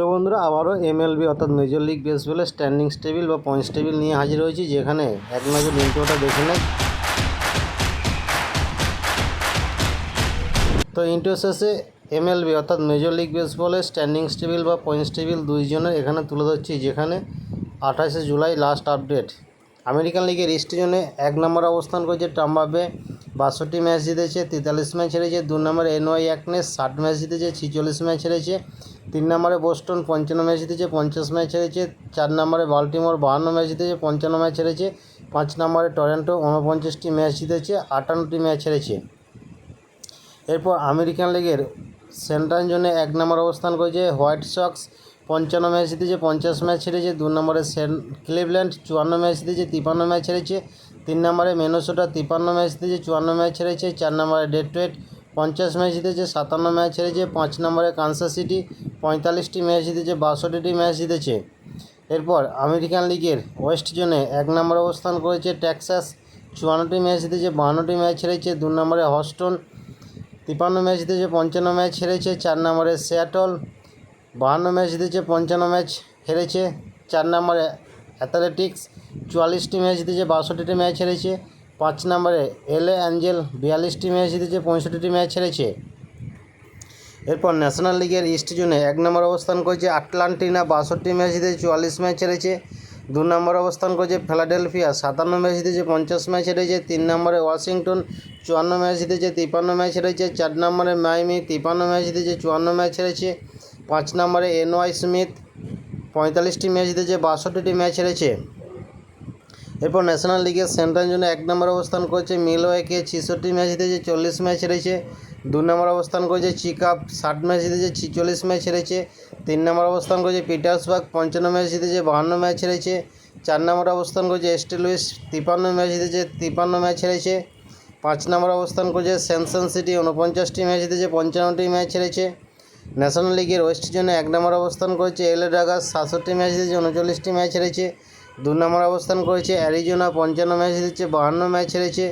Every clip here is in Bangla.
তো বন্ধুরা আবারও এমএলবি অর্থাৎ মেজর লিগ বেসবলের স্ট্যান্ডিংস টেবিল বা পয়েন্টস টেবিল নিয়ে হাজির হয়েছি, যেখানে এক নজর ইন্ট্রোটা দেখে নেয়। তো ইন্ট্রো শেষে এমএলবি অর্থাৎ মেজর লিগ বেসবলের স্ট্যান্ডিংস টেবিল বা পয়েন্টস টেবিল দুইজনের এখানে তুলে ধরছি, যেখানে 28শে জুলাই লাস্ট আপডেট। আমেরিকান লিগের ইস্ট জোনে 1 নম্বর অবস্থান করেছে টাম্পা বে, 62 ম্যাচ জিতেছে, 43 ম্যাচ হেরেছে। 2 নম্বরে এনওয়াই অ্যাকনেস 60 ম্যাচ জিতেছে, 46 ম্যাচ হেরেছে। 3 নম্বরে বোস্টন 55 ম্যাচ জিতেছে, 50 ম্যাচ হেরেছে। 4 নম্বরে বাল্টিমোর 52 ম্যাচ জিতেছে, 55 ম্যাচ হেরেছে। 5 নম্বরে টরন্টো 49টি ম্যাচ জিতেছে, 58টি ম্যাচ হেরেছে। এরপর আমেরিকান লিগের সেন্ট্রাল জোনে 1 নম্বর অবস্থান করেছে হোয়াইট সক্স, 55 ম্যাচ জিতেছে, 50 ম্যাচ হেরেছে। 2 নম্বরে ক্লিভল্যান্ড 54 ম্যাচ জিতেছে, 53 ম্যাচ হেরেছে। 3 নম্বরে মিনেসোটা 53 ম্যাচ জিতেছে, 54 ম্যাচ হেরেছে। 4 নম্বরে ডেট্রয়েট 50 ম্যাচ জিতেছে, 57 ম্যাচ হেরেছে। 5 নম্বরে কানসাস সিটি 45টি ম্যাচ জিতেছে, 62টি ম্যাচ জিতেছে। এরপর আমেরিকান লিগের ওয়েস্ট জোনে 1 নম্বর অবস্থান করেছে টেক্সাস, 54টি ম্যাচ জিতেছে, 52টি ম্যাচ হেরেছে। 2 নম্বরে হস্টন 53 ম্যাচ জিতেছে, 55 ম্যাচ হেরেছে। 4 নম্বরে সিয়াটল 52 ম্যাচ জিতেছে, 55 ম্যাচ হেরেছে। 4 নম্বরে অ্যাথলেটিক্স 44টি ম্যাচ জিতেছে, 62টি ম্যাচ হেরেছে। 5 নম্বরে এলএ অ্যাঞ্জেল 42টি ম্যাচ জিতেছে, 65টি ম্যাচ হেরেছে। এরপর ন্যাশনাল লিগের ইস্ট জোনে 1 নম্বর অবস্থান করেছে আটলান্টিনা, 62 ম্যাচ জিতেছে, 44 ম্যাচ হেরেছে। 2 নম্বর অবস্থান করেছে ফিলাডেলফিয়া, 57 ম্যাচ জিতেছে, 50 ম্যাচ হেরেছে। 3 নম্বরে ওয়াশিংটন 54 ম্যাচ জিতেছে, 53 ম্যাচ হেরেছে। 4 নম্বরে মায়ামি 53 ম্যাচ জিতেছে, 54 ম্যাচ হেরেছে। 5 নম্বরে এনওয়াই স্মিথ 45টি ম্যাচ জিতেছে, 62টি ম্যাচ হেরেছে। এরপর ন্যাশনাল লিগের সেন্ট্রাল জোনে 1 নম্বর অবস্থান করেছে মিলওয়াকি, 66 ম্যাচ জিতেছে, 40 ম্যাচ হেরেছে। 2 নম্বর অবস্থান করেছে চিকাপ, 60 ম্যাচ জিতেছে, 46 ম্যাচ হেরেছে। 3 নম্বর অবস্থান করেছে পিটার্সবার্গ, 55 ম্যাচ জিতেছে, 52 ম্যাচ হেরেছে। 4 নম্বর অবস্থান করেছে এস্ট লুইস, 53 ম্যাচ জিতেছে, 53 ম্যাচ হেরেছে। 5 নম্বর অবস্থান করেছে স্যামসন সিটি, 49টি ম্যাচ জিতেছে, 55টি ম্যাচ হেরেছে। ন্যাশনাল লিগের ওয়েস্ট জোনে 1 নম্বর অবস্থান করেছে এলএ ড্রাগার্স, 67 ম্যাচ জিতেছে, 39টি ম্যাচ হেরেছে। 2 নম্বর অবস্থান করেছে অ্যারিজোনা, 55 ম্যাচ জিতেছে, 52 ম্যাচ হেরেছে।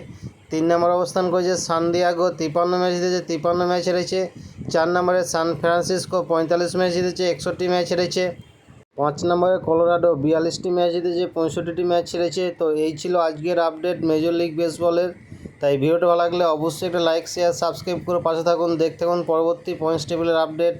3 নম্বর অবস্থান করেছে সান দিয়েগো, 53 ম্যাচ জিতেছে, 53 ম্যাচ হেরেছে। 4 নম্বরে সান ফ্রান্সিসকো 45 ম্যাচ জিতেছে, 61টি ম্যাচ হেরেছে। 5 নম্বরে কলোরাডো 42টি ম্যাচ জিতেছে, 65টি ম্যাচ হেরেছে। তো এই ছিল আজকের আপডেট মেজর লিগ বেসবলের। তাই ভিডিওটা ভালো লাগলে অবশ্যই একটা লাইক, শেয়ার, সাবস্ক্রাইব করে পাশে থাকুন, দেখতে থাকুন পরবর্তী পয়েন্টস টেবিলের আপডেট।